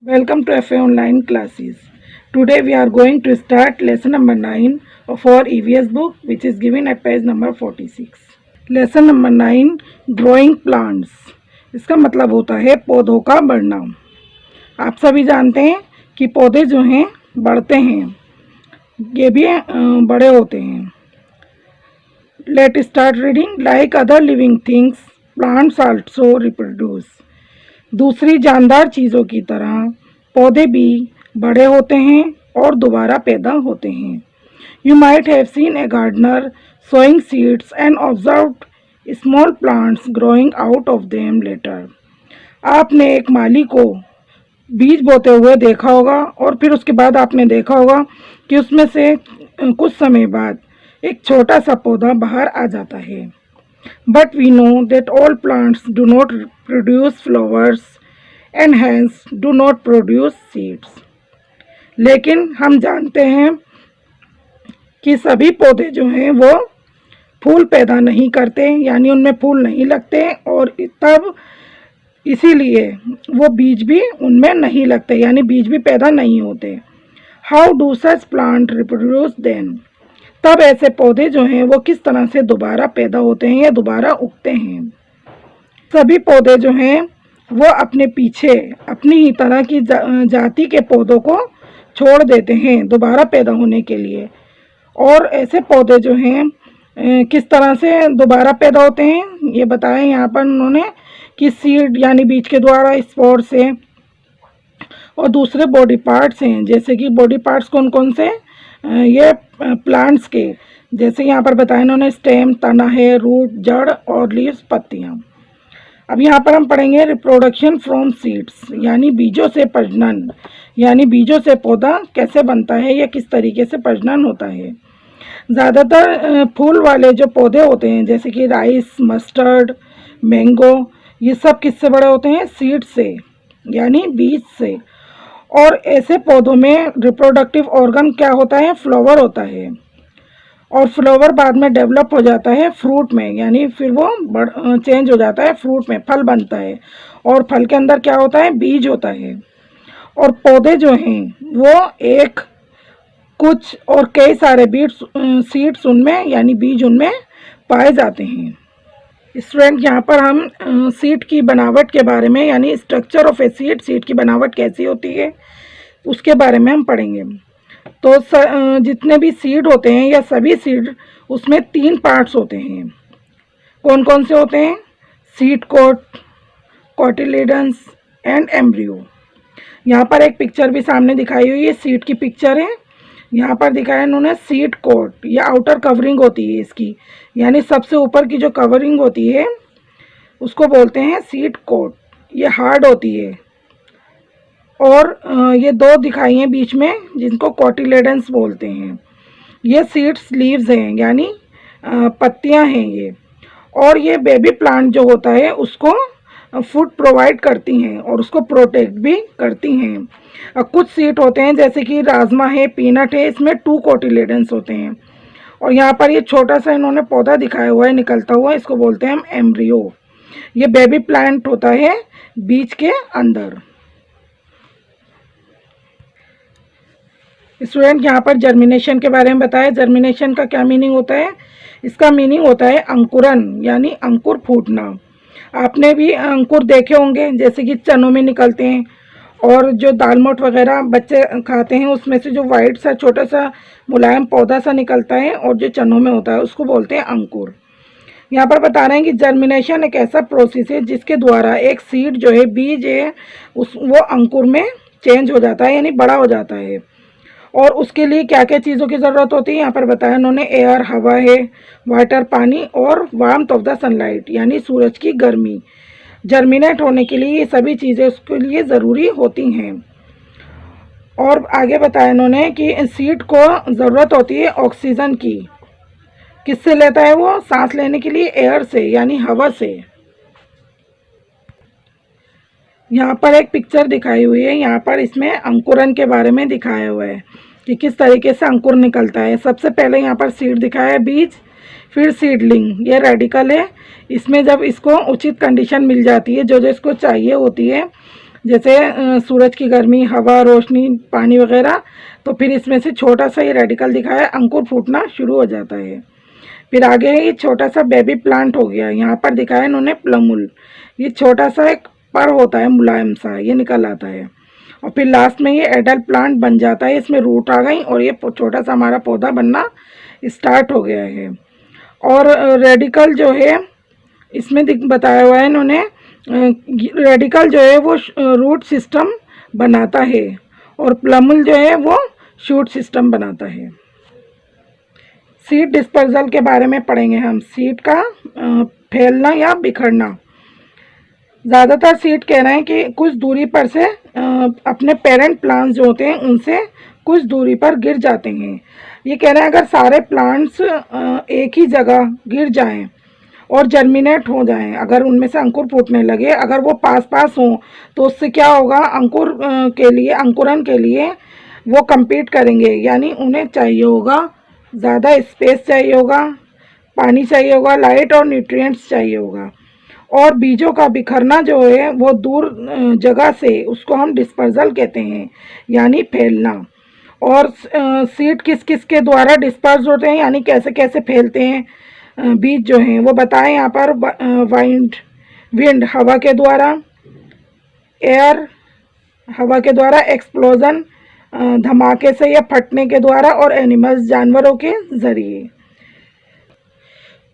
Welcome to FA Online classes. Today we are going to start lesson number 9 of our EVS book, which is given at page number 46. Lesson number 9, growing plants. इसका मतलब होता है पौधों का बढ़ना। आप सभी जानते हैं कि पौधे जो हैं बढ़ते हैं, ये भी बड़े होते हैं। Let's start reading. Like other living things, plants also reproduce. दूसरी जानदार चीज़ों की तरह पौधे भी बड़े होते हैं और दोबारा पैदा होते हैं। You might have seen a gardener sowing seeds and observed small plants growing out of them later. आपने एक माली को बीज बोते हुए देखा होगा और फिर उसके बाद आपने देखा होगा कि उसमें से कुछ समय बाद एक छोटा सा पौधा बाहर आ जाता है। But we know that all plants do not produce flowers and hence do not produce seeds. लेकिन हम जानते हैं कि सभी पौधे जो हैं वो फूल पैदा नहीं करते, यानी उनमें फूल नहीं लगते और तब इसीलिए वो बीज भी उनमें नहीं लगते, यानी बीज भी पैदा नहीं होते। How do such plant reproduce then? तब ऐसे पौधे जो हैं वो किस तरह से दोबारा पैदा होते हैं या दोबारा उगते हैं। सभी पौधे जो हैं वो अपने पीछे अपनी ही तरह की जाति के पौधों को छोड़ देते हैं दोबारा पैदा होने के लिए। और ऐसे पौधे जो हैं किस तरह से दोबारा पैदा होते हैं ये बताया यहाँ पर उन्होंने कि सीड यानी बीज के द्वारा, स्पोर से, और दूसरे बॉडी पार्ट्स हैं। जैसे कि बॉडी पार्ट्स कौन कौन से, ये प्लांट्स के जैसे यहाँ पर बताया इन्होंने स्टेम, तना है, रूट, जड़ और लीव्स, पत्तियाँ। अब यहाँ पर हम पढ़ेंगे रिप्रोडक्शन फ्रॉम सीड्स, यानी बीजों से प्रजनन, यानी बीजों से पौधा कैसे बनता है या किस तरीके से प्रजनन होता है। ज़्यादातर फूल वाले जो पौधे होते हैं जैसे कि राइस, मस्टर्ड, मैंगो, ये सब किससे बड़े होते हैं, सीड से, यानी बीज से। और ऐसे पौधों में रिप्रोडक्टिव ऑर्गन क्या होता है, फ्लावर होता है। और फ्लावर बाद में डेवलप हो जाता है फ्रूट में, यानी फिर वो चेंज हो जाता है फ्रूट में, फल बनता है। और फल के अंदर क्या होता है, बीज होता है। और पौधे जो हैं वो एक, कुछ और कई सारे सीड्स उनमें यानी बीज उनमें पाए जाते हैं। स्टूडेंट यहाँ पर हम सीड की बनावट के बारे में, यानी स्ट्रक्चर ऑफ ए सीड की बनावट कैसी होती है उसके बारे में हम पढ़ेंगे। तो जितने भी सीड होते हैं या सभी सीड, उसमें 3 पार्ट्स होते हैं। कौन कौन से होते हैं, seed coat, cotyledons and embryo. यहाँ पर एक पिक्चर भी सामने दिखाई हुई है, सीड की पिक्चर है। यहाँ पर दिखाया इन्होंने सीड कोट, ये आउटर कवरिंग होती है इसकी, यानी सबसे ऊपर की जो कवरिंग होती है उसको बोलते हैं सीड कोट, ये हार्ड होती है। और ये 2 दिखाई हैं बीच में जिनको कोटिलेडन्स बोलते हैं। ये सीड्स लीव्स हैं, यानी पत्तियां हैं ये। और ये बेबी प्लांट जो होता है उसको फूड प्रोवाइड करती हैं और उसको प्रोटेक्ट भी करती हैं। कुछ सीड होते हैं जैसे कि राजमा है, पीनट है, इसमें 2 कोटिलेडन्स होते हैं। और यहाँ पर ये छोटा सा इन्होंने पौधा दिखाया हुआ है निकलता हुआ, इसको बोलते हैं हम एम्ब्रियो। ये बेबी प्लांट होता है बीज के अंदर। स्टूडेंट यहाँ पर जर्मिनेशन के बारे में बताया। जर्मिनेशन का क्या मीनिंग होता है, इसका मीनिंग होता है अंकुरन, यानी अंकुर फूटना। आपने भी अंकुर देखे होंगे जैसे कि चनों में निकलते हैं, और जो दाल मोठ वगैरह बच्चे खाते हैं उसमें से जो वाइट सा छोटा सा मुलायम पौधा सा निकलता है और जो चनों में होता है उसको बोलते हैं अंकुर। यहाँ पर बता रहे हैं कि जर्मिनेशन एक ऐसा प्रोसेस है जिसके द्वारा एक सीड जो है, बीज है, वो अंकुर में चेंज हो जाता है, यानी बड़ा हो जाता है। और उसके लिए क्या क्या चीज़ों की ज़रूरत होती है यहाँ पर बताया उन्होंने, एयर हवा है, वाटर पानी, और वार्मथ ऑफ द सनलाइट यानी सूरज की गर्मी। जर्मिनेट होने के लिए ये सभी चीज़ें उसके लिए ज़रूरी होती हैं। और आगे बताया इन्होंने कि सीड को ज़रूरत होती है ऑक्सीजन की। किससे लेता है वो, सांस लेने के लिए एयर से, यानी हवा से। यहाँ पर एक पिक्चर दिखाई हुई है, यहाँ पर इसमें अंकुरन के बारे में दिखाया हुआ है कि किस तरीके से अंकुर निकलता है। सबसे पहले यहाँ पर सीड दिखाया है, बीज, फिर सीडलिंग, ये रेडिकल है। इसमें जब इसको उचित कंडीशन मिल जाती है, जो जो इसको चाहिए होती है, जैसे सूरज की गर्मी, हवा, रोशनी, पानी वगैरह। तो फिर इसमें से छोटा सा ये रेडिकल दिखाया, अंकुर फूटना शुरू हो जाता है। फिर आगे ये छोटा सा बेबी प्लांट हो गया, यहाँ पर दिखाया इन्होंने प्लमुल। ये छोटा सा एक पर होता है मुलायम सा, ये निकल आता है। और फिर लास्ट में ये एडल्ट प्लांट बन जाता है, इसमें रूट आ गई और ये छोटा सा हमारा पौधा बनना स्टार्ट हो गया है। और रेडिकल जो है इसमें बताया हुआ है इन्होंने, रेडिकल जो है वो रूट सिस्टम बनाता है और प्लमुल जो है वो शूट सिस्टम बनाता है। सीड डिस्पर्सल के बारे में पढ़ेंगे हम। सीड का फैलना या बिखरना। ज़्यादातर सीड कह रहे हैं कि कुछ दूरी पर से अपने पेरेंट प्लांट्स जो होते हैं उनसे कुछ दूरी पर गिर जाते हैं। ये कह रहे हैं अगर सारे प्लांट्स एक ही जगह गिर जाएं और जर्मिनेट हो जाएं, अगर उनमें से अंकुर फूटने लगे, अगर वो पास पास हों तो उससे क्या होगा, अंकुर के लिए, अंकुरन के लिए वो compete करेंगे, यानी उन्हें चाहिए होगा ज़्यादा स्पेस, चाहिए होगा पानी, चाहिए होगा लाइट और न्यूट्रिएंट्स चाहिए होगा। और बीजों का बिखरना जो है वो दूर जगह से, उसको हम डिस्पर्सल कहते हैं, यानी फैलना। और सीड किस किस के द्वारा डिस्पर्स होते हैं, यानी कैसे कैसे फैलते हैं बीज जो हैं वो बताएं यहाँ पर। विंड हवा के द्वारा, एयर हवा के द्वारा, एक्सप्लोजन धमाके से या फटने के द्वारा, और एनिमल्स जानवरों के ज़रिए।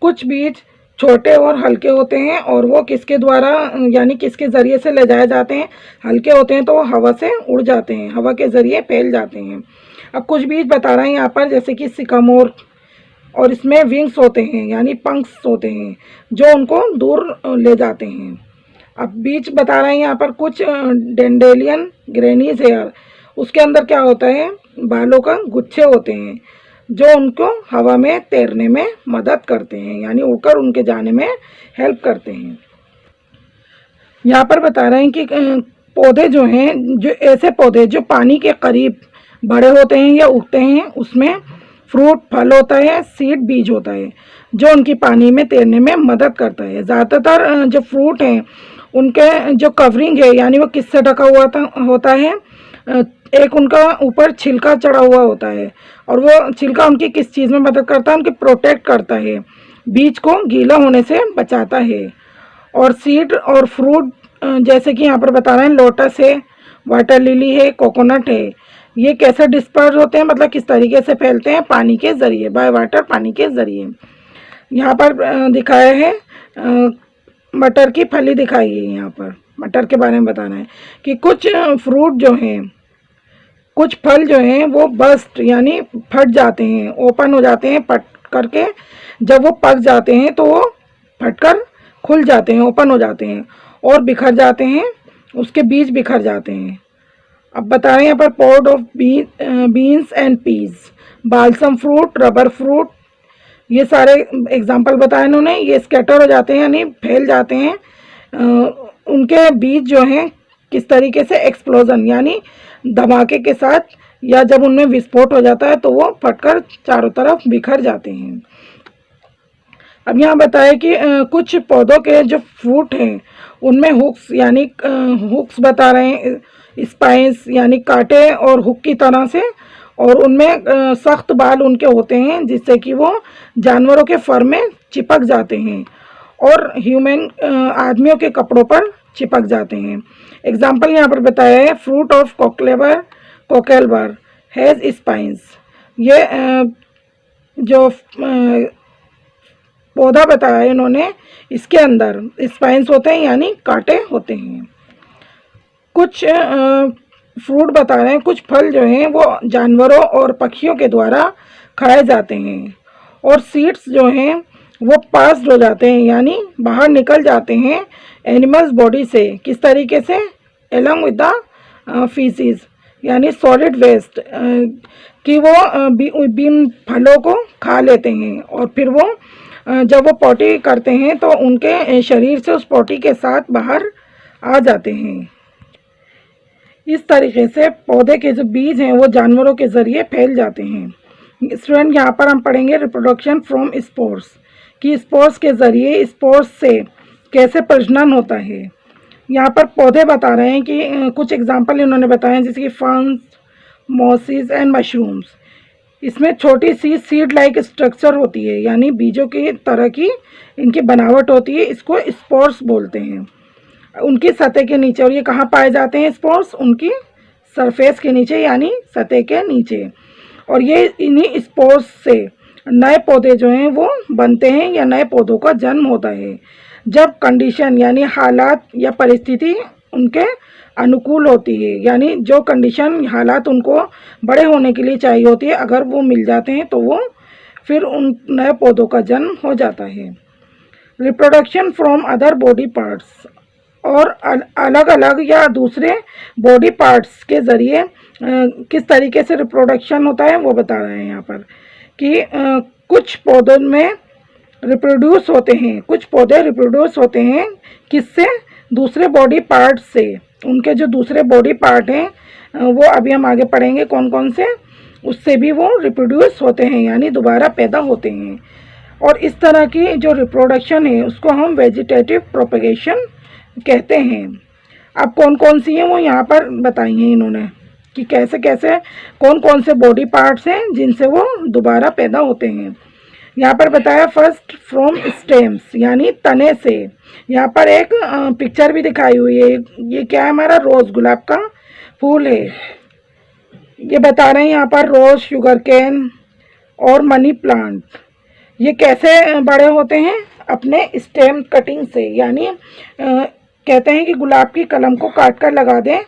कुछ बीज छोटे और हल्के होते हैं और वो किसके द्वारा, यानी किसके ज़रिए से ले जाए जाते हैं। हल्के होते हैं तो वो हवा से उड़ जाते हैं, हवा के ज़रिए फैल जाते हैं। अब कुछ बीज बता रहे हैं यहाँ पर, जैसे कि सिकामोर, और इसमें विंग्स होते हैं यानी पंख्स होते हैं जो उनको दूर ले जाते हैं। अब बीज बता रहे हैं यहाँ पर कुछ डेंडेलियन ग्रेनीज हेयर, उसके अंदर क्या होता है, बालों का गुच्छे होते हैं जो उनको हवा में तैरने में मदद करते हैं, यानी उड़कर उनके जाने में हेल्प करते हैं। यहाँ पर बता रहे हैं कि पौधे जो हैं, जो ऐसे पौधे जो पानी के करीब बड़े होते हैं या उगते हैं, उसमें फ्रूट फल होता है, सीड बीज होता है जो उनकी पानी में तैरने में मदद करता है। ज़्यादातर जो फ्रूट हैं उनके जो कवरिंग है, यानी वो किससे ढका हुआ होता है, एक उनका ऊपर छिलका चढ़ा हुआ होता है, और वो छिलका उनकी किस चीज़ में मदद करता है, उनकी प्रोटेक्ट करता है, बीज को गीला होने से बचाता है। और सीड और फ्रूट जैसे कि यहाँ पर बता रहे हैं, लोटस है, वाटर लिली है, कोकोनट है, ये कैसे डिस्पर्स होते हैं, मतलब किस तरीके से फैलते हैं, पानी के ज़रिए, बाय वाटर, पानी के ज़रिए। यहाँ पर दिखाया है मटर की फली दिखाई है, यहाँ पर मटर के बारे में बताना है कि कुछ फ्रूट जो हैं, कुछ फल जो हैं वो बस्ट यानी फट जाते हैं, ओपन हो जाते हैं फट करके, जब वो पक जाते हैं तो वो फटकर खुल जाते हैं, ओपन हो जाते हैं और बिखर जाते हैं, उसके बीज बिखर जाते हैं। अब बता रहे हैं यहाँ पर pod of beans and peas, balsam fruit, rubber fruit, ये सारे एग्जाम्पल बताए इन्होंने। ये स्कैटर हो जाते हैं यानी फैल जाते हैं, उनके बीज जो हैं किस तरीके से, एक्सप्लोजन यानी धमाके के साथ, या जब उनमें विस्फोट हो जाता है तो वो फटकर चारों तरफ बिखर जाते हैं। अब यहाँ बताया कि कुछ पौधों के जो फ्रूट हैं उनमें हुक्स यानी हुक्स बता रहे हैं, स्पाइंस यानी कांटे और हुक की तरह से, और उनमें सख्त बाल उनके होते हैं जिससे कि वो जानवरों के फर में चिपक जाते हैं और ह्यूमन आदमियों के कपड़ों पर चिपक जाते हैं। एग्जाम्पल यहाँ पर बताया है, फ्रूट ऑफ कोकेलबर हैज़ स्पाइंस, ये जो पौधा बताया है इन्होंने, इसके अंदर स्पाइंस होते हैं यानी कांटे होते हैं। कुछ फ्रूट बता रहे हैं, कुछ फल जो हैं वो जानवरों और पक्षियों के द्वारा खाए जाते हैं, और सीड्स जो हैं वो पास्ड हो जाते हैं यानी बाहर निकल जाते हैं एनिमल्स बॉडी से, किस तरीके से, एलॉन्ग विद द फीसिस यानी सॉलिड वेस्ट, कि वो बिन फलों को खा लेते हैं और फिर वो जब वो पॉटी करते हैं तो उनके शरीर से उस पॉटी के साथ बाहर आ जाते हैं। इस तरीके से पौधे के जो बीज हैं वो जानवरों के ज़रिए फैल जाते हैं। स्टूडेंट यहाँ पर हम पढ़ेंगे रिप्रोडक्शन फ्रॉम स्पोर्स, कि स्पोर्स के ज़रिए, स्पोर्स से कैसे प्रजनन होता है। यहाँ पर पौधे बता रहे हैं कि कुछ एग्जाम्पल इन्होंने बताए हैं, जैसे कि फर्न्स, मॉसेस एंड मशरूम्स। इसमें छोटी सी सीड लाइक स्ट्रक्चर होती है, यानी बीजों की तरह की इनकी बनावट होती है। इसको स्पोर्स बोलते हैं उनकी सतह के नीचे। और ये कहाँ पाए जाते हैं स्पोर्स? उनकी सरफेस के नीचे, यानी सतह के नीचे। और ये इन्हीं स्पोर्स से नए पौधे जो हैं वो बनते हैं या नए पौधों का जन्म होता है, जब कंडीशन यानी हालात या परिस्थिति उनके अनुकूल होती है। यानी जो कंडीशन हालात उनको बड़े होने के लिए चाहिए होती है, अगर वो मिल जाते हैं तो वो फिर उन नए पौधों का जन्म हो जाता है। Reproduction from other body parts, और अलग अलग या दूसरे बॉडी पार्ट्स के ज़रिए किस तरीके से रिप्रोडक्शन होता है वो बता रहे हैं यहाँ पर कि कुछ पौधों में रिप्रोड्यूस होते हैं, कुछ पौधे रिप्रोड्यूस होते हैं किससे? दूसरे बॉडी पार्ट से। उनके जो दूसरे बॉडी पार्ट हैं वो अभी हम आगे पढ़ेंगे कौन कौन से, उससे भी वो रिप्रोड्यूस होते हैं, यानी दोबारा पैदा होते हैं। और इस तरह की जो रिप्रोडक्शन है उसको हम वेजिटेटिव प्रोपगेशन कहते हैं। अब कौन कौन सी हैं वो यहाँ पर बताई हैं इन्होंने कि कैसे कैसे कौन कौन से बॉडी पार्ट्स हैं जिनसे वो दोबारा पैदा होते हैं। यहाँ पर बताया फर्स्ट फ्रॉम स्टेम्स, यानी तने से। यहाँ पर एक पिक्चर भी दिखाई हुई है। ये क्या है? हमारा रोज़, गुलाब का फूल है। ये बता रहे हैं यहाँ पर रोज़, शुगर केन और मनी प्लांट ये कैसे बड़े होते हैं? अपने स्टेम कटिंग से। यानी कहते हैं कि गुलाब की कलम को काट कर लगा दें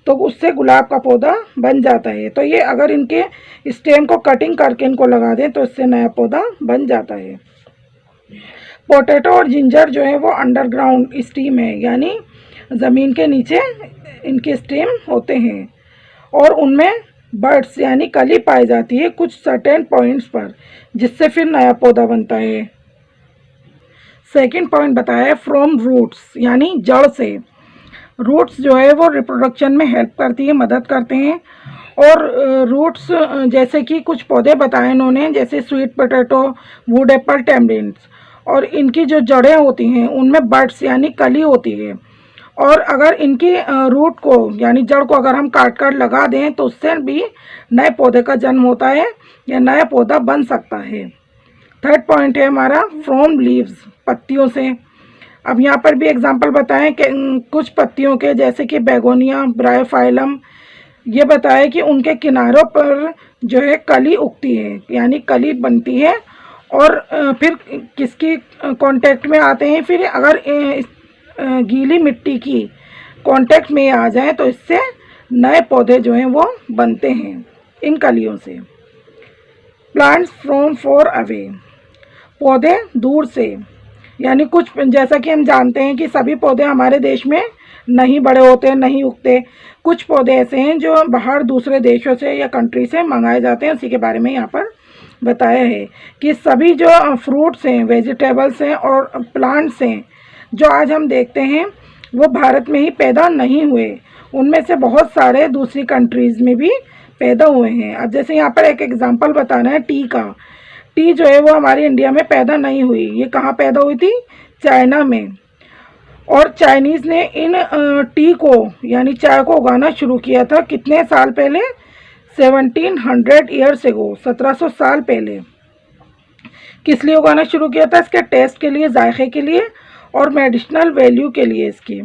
तो उससे गुलाब का पौधा बन जाता है। तो ये अगर इनके स्टेम को कटिंग करके इनको लगा दें तो इससे नया पौधा बन जाता है। पोटैटो और जिंजर जो है वो अंडरग्राउंड स्टीम है, यानी ज़मीन के नीचे इनके स्टेम होते हैं और उनमें बर्ड्स यानी कली पाई जाती है कुछ सर्टेन पॉइंट्स पर, जिससे फिर नया पौधा बनता है। सेकंड पॉइंट बताया है फ्रॉम रूट्स, यानी जड़ से। रूट्स जो है वो रिप्रोडक्शन में हेल्प करती है, मदद करते हैं। और रूट्स जैसे कि कुछ पौधे बताए इन्होंने, जैसे स्वीट पोटैटो, वुड एप्पल, टैमरिंड्स। और इनकी जो जड़ें होती हैं उनमें बड्स यानी कली होती है। और अगर इनकी रूट को यानी जड़ को अगर हम काट कर लगा दें तो उससे भी नए पौधे का जन्म होता है या नया पौधा बन सकता है। थर्ड पॉइंट है हमारा फ्रॉम लीव्स, पत्तियों से। अब यहाँ पर भी एग्जांपल बताएं कि कुछ पत्तियों के, जैसे कि बेगोनिया, ब्रायोफाइलम, ये बताया कि उनके किनारों पर जो है कली उगती है, यानी कली बनती है। और फिर किसकी कांटेक्ट में आते हैं? फिर अगर गीली मिट्टी की कांटेक्ट में आ जाए तो इससे नए पौधे जो हैं वो बनते हैं इन कलियों से। प्लांट्स फ्रॉम फॉर अवे, पौधे दूर से। यानी कुछ, जैसा कि हम जानते हैं कि सभी पौधे हमारे देश में नहीं बड़े होते, नहीं उगते। कुछ पौधे ऐसे हैं जो बाहर दूसरे देशों से या कंट्री से मंगाए जाते हैं, उसी के बारे में यहाँ पर बताया है कि सभी जो फ्रूट्स हैं, वेजिटेबल्स हैं और प्लांट्स हैं जो आज हम देखते हैं वो भारत में ही पैदा नहीं हुए। उनमें से बहुत सारे दूसरी कंट्रीज़ में भी पैदा हुए हैं। अब जैसे यहाँ पर एक एग्जांपल बताना है टी का। टी जो है वो हमारे इंडिया में पैदा नहीं हुई, ये कहाँ पैदा हुई थी? चाइना में। और चाइनीज़ ने इन टी को यानी चाय को उगाना शुरू किया था कितने साल पहले? 1700 ईयर्स एगो, 1700 साल पहले। किस लिए उगाना शुरू किया था? इसके टेस्ट के लिए, जायके के लिए और मेडिसिनल वैल्यू के लिए इसकी,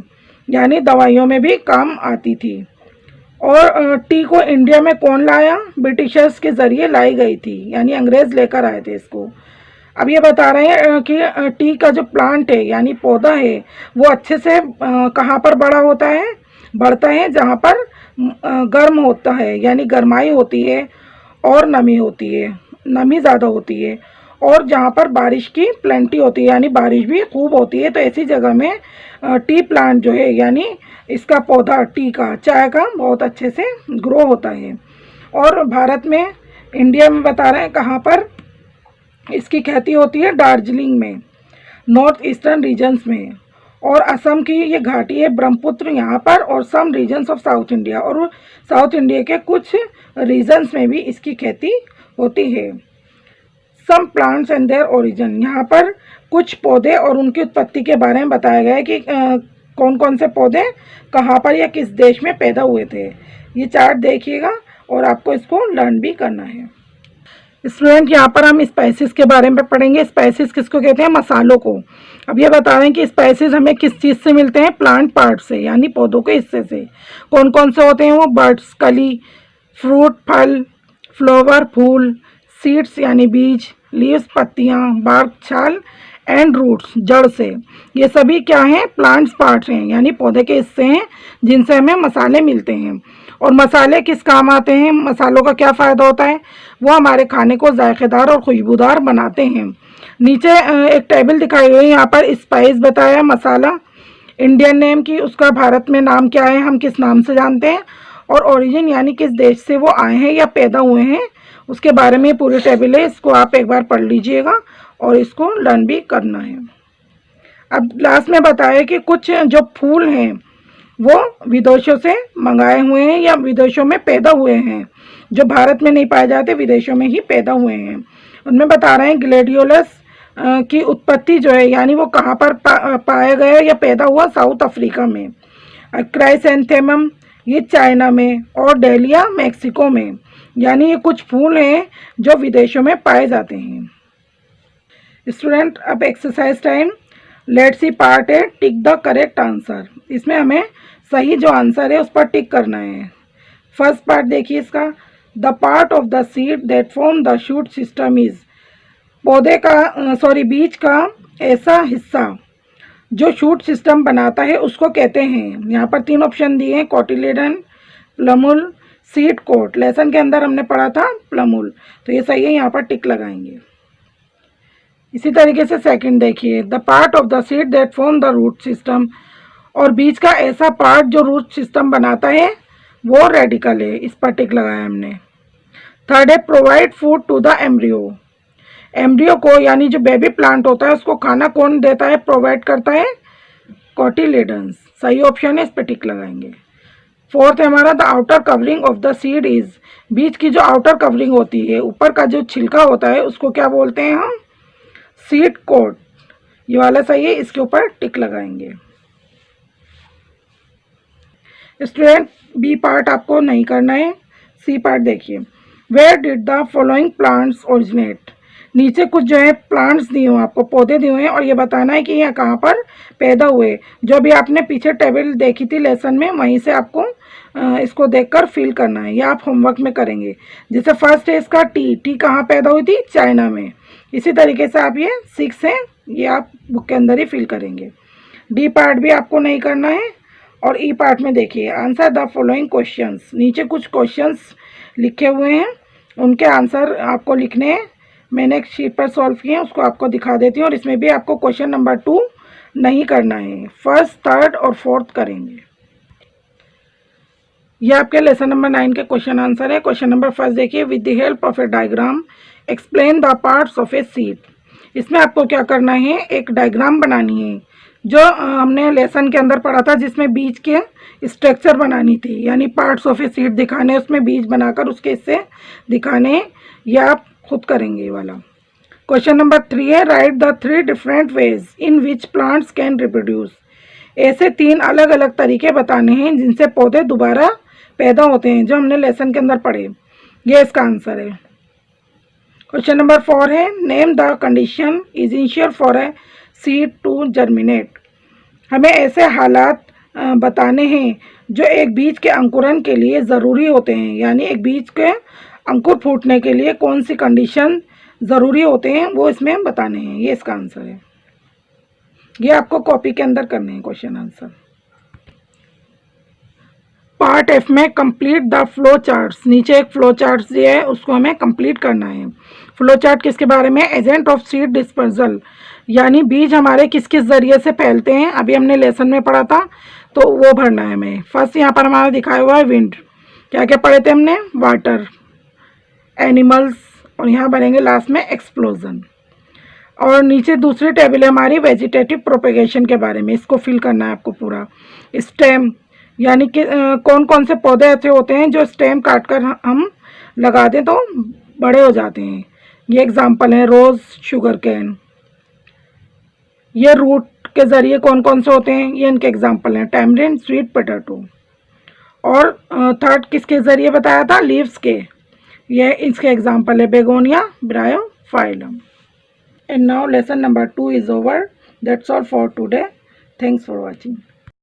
यानी दवाइयों में भी काम आती थी। और टी को इंडिया में कौन लाया? ब्रिटिशर्स के ज़रिए लाई गई थी, यानी अंग्रेज़ लेकर आए थे इसको। अब ये बता रहे हैं कि टी का जो प्लांट है यानी पौधा है वो अच्छे से कहाँ पर बड़ा होता है? बढ़ता है जहाँ पर गर्म होता है, यानी गर्माई होती है और नमी होती है, नमी ज़्यादा होती है। और जहाँ पर बारिश की प्लेंटी होती है, यानी बारिश भी खूब होती है, तो ऐसी जगह में टी प्लांट जो है यानी इसका पौधा टी का, चाय का, बहुत अच्छे से ग्रो होता है। और भारत में, इंडिया में बता रहे हैं कहाँ पर इसकी खेती होती है? दार्जिलिंग में, नॉर्थ ईस्टर्न रीजन्स में। और असम की ये घाटी है ब्रह्मपुत्र यहाँ पर, और some regions of south India, और साउथ इंडिया के कुछ रीजन्स में भी इसकी खेती होती है। Some plants and their origin, यहाँ पर कुछ पौधे और उनकी उत्पत्ति के बारे में बताया गया है कि कौन कौन से पौधे कहाँ पर या किस देश में पैदा हुए थे। ये चार्ट देखिएगा और आपको इसको लर्न भी करना है। स्टूडेंट, यहाँ पर हम स्पाइसेस के बारे में पढ़ेंगे। स्पाइसेस किसको कहते हैं? मसालों को। अब ये बता रहे हैं कि स्पाइसेस हमें किस चीज़ से मिलते हैं? प्लांट पार्ट से, यानी पौधों के हिस्से से। कौन कौन से होते हैं वो? बर्ड्स कली, फ्रूट फल, फ्लावर फूल, सीड्स यानी बीज, लीव्स पत्तियाँ, बार्क छाल, एंड रूट्स जड़ से। ये सभी क्या हैं? प्लांट्स पार्ट्स हैं, यानी पौधे के हिस्से हैं जिनसे हमें मसाले मिलते हैं। और मसाले किस काम आते हैं? मसालों का क्या फ़ायदा होता है? वो हमारे खाने को जायकेदार और खुशबूदार बनाते हैं। नीचे एक टेबल दिखाई हुई है, यहाँ पर स्पाइस बताया, मसाला, इंडियन नेम की, उसका भारत में नाम क्या है, हम किस नाम से जानते हैं, और ओरिजिन यानी किस देश से वो आए हैं या पैदा हुए हैं, उसके बारे में पूरी टेबल है। इसको आप एक बार पढ़ लीजिएगा और इसको लर्न भी करना है। अब लास्ट में बताया कि कुछ जो फूल हैं वो विदेशों से मंगाए हुए हैं या विदेशों में पैदा हुए हैं, जो भारत में नहीं पाए जाते, विदेशों में ही पैदा हुए हैं। उनमें बता रहे हैं ग्लेडियोलस की उत्पत्ति जो है, यानी वो कहाँ पर पाया गया या पैदा हुआ? साउथ अफ्रीका में। क्राइसेंथेमम ये चाइना में, और डेलिया मैक्सिको में। यानी ये कुछ फूल हैं जो विदेशों में पाए जाते हैं। स्टूडेंट, अब exercise time. Let's see part A, tick the correct answer. इसमें हमें सही जो आंसर है उस पर टिक करना है। फर्स्ट पार्ट देखिए इसका, the part of the seed that form the shoot system is. पौधे का बीज का ऐसा हिस्सा जो शूट सिस्टम बनाता है उसको कहते हैं। यहाँ पर 3 ऑप्शन दिए हैं, कोटिलेडन, प्लमुल, सीड कोट। लेसन के अंदर हमने पढ़ा था प्लमुल, तो ये सही है, यहाँ पर टिक लगाएंगे। इसी तरीके से सेकंड देखिए, the part of the seed that form the root system. और बीज का ऐसा पार्ट जो रूट सिस्टम बनाता है वो रेडिकल है, इस पर टिक लगाया हमने। थर्ड है, provide food to the embryo. Embryo को यानी जो बेबी प्लांट होता है उसको खाना कौन देता है, प्रोवाइड करता है? कोटिलेडन्स। सही ऑप्शन है, इस पर टिक लगाएंगे। फोर्थ है हमारा, the outer covering of the seed is. बीज की जो आउटर कवरिंग होती है, ऊपर का जो छिलका होता है, उसको क्या बोलते हैं हम? Seed coat. ये वाला सही है, इसके ऊपर टिक लगाएंगे। स्टूडेंट, बी पार्ट आपको नहीं करना है। सी पार्ट देखिए, where did the following plants originate. नीचे कुछ जो है प्लांट्स दिए हुए, आपको पौधे दिए हुए हैं, और ये बताना है कि यह कहाँ पर पैदा हुए। जो भी आपने पीछे टेबल देखी थी लेसन में, वहीं से आपको इसको देखकर फिल करना है, या आप होमवर्क में करेंगे। जैसे फर्स्ट है इसका टी कहाँ पैदा हुई थी? चाइना में। इसी तरीके से आप ये 6 हैं, ये आप बुक के अंदर ही फिल करेंगे। डी पार्ट भी आपको नहीं करना है। और ई पार्ट में देखिए, आंसर द फॉलोइंग क्वेश्चंस। नीचे कुछ क्वेश्चंस लिखे हुए हैं, उनके आंसर आपको लिखने हैं। मैंने एक शीट पर सॉल्व किए हैं, उसको आपको दिखा देती हूँ। और इसमें भी आपको क्वेश्चन नंबर 2 नहीं करना है, फर्स्ट, थर्ड और फोर्थ करेंगे। ये आपके लेसन नंबर 9 के क्वेश्चन आंसर है। क्वेश्चन नंबर फर्स्ट देखिए, with the help of A diagram explain the parts of a seed. इसमें आपको क्या करना है? एक डायग्राम बनानी है, जो हमने लेसन के अंदर पढ़ा था, जिसमें बीज के स्ट्रक्चर बनानी थी, यानी पार्ट्स ऑफ ए सीड दिखाने, उसमें बीज बनाकर उसके हिस्से दिखाने। या आप खुद करेंगे ये वाला। क्वेश्चन नंबर 3 है, right the 3 different ways in which plants can reproduce. ऐसे 3 अलग अलग तरीके बताने हैं जिनसे पौधे दोबारा पैदा होते हैं, जो हमने लेसन के अंदर पढ़े। ये इसका आंसर है। क्वेश्चन नंबर 4 है, name the condition essential for a seed to germinate. हमें ऐसे हालात बताने हैं जो एक बीज के अंकुरण के लिए ज़रूरी होते हैं, यानी एक बीज के अंकुर फूटने के लिए कौन सी कंडीशन ज़रूरी होते हैं वो इसमें बताने हैं। ये इसका आंसर है। ये आपको कॉपी के अंदर करने हैं क्वेश्चन आंसर। पार्ट एफ में कंप्लीट द फ्लो चार्ट्स। नीचे एक फ्लो चार्ट दिया है, उसको हमें कंप्लीट करना है। फ्लो चार्ट किसके बारे में? एजेंट ऑफ सीड डिस्पर्सल, यानी बीज हमारे किस किस जरिए से फैलते हैं, अभी हमने लेसन में पढ़ा था, तो वो भरना है हमें। फर्स्ट यहाँ पर हमारा दिखाया हुआ है विंड। क्या क्या पढ़े थे हमने? वाटर, एनिमल्स, और यहाँ बनेंगे लास्ट में एक्सप्लोजन। और नीचे दूसरी टेबल है हमारी वेजिटेटिव प्रोपेगेशन के बारे में, इसको फिल करना है आपको पूरा। स्टेम, यानी कि कौन कौन से पौधे ऐसे होते हैं जो स्टेम काट कर हम लगा दें तो बड़े हो जाते हैं। ये एग्जाम्पल है रोज़, शुगर कैन। ये रूट के ज़रिए कौन कौन से होते हैं, ये इनके एग्जाम्पल हैं, टैमरिंड, स्वीट पोटैटो। और थर्ड किसके ज़रिए बताया था, लीव्स के, ये इसके एग्जाम्पल है, begonia, Bryophyllum. And now lesson number 2 is over. That's all for today. Thanks for watching.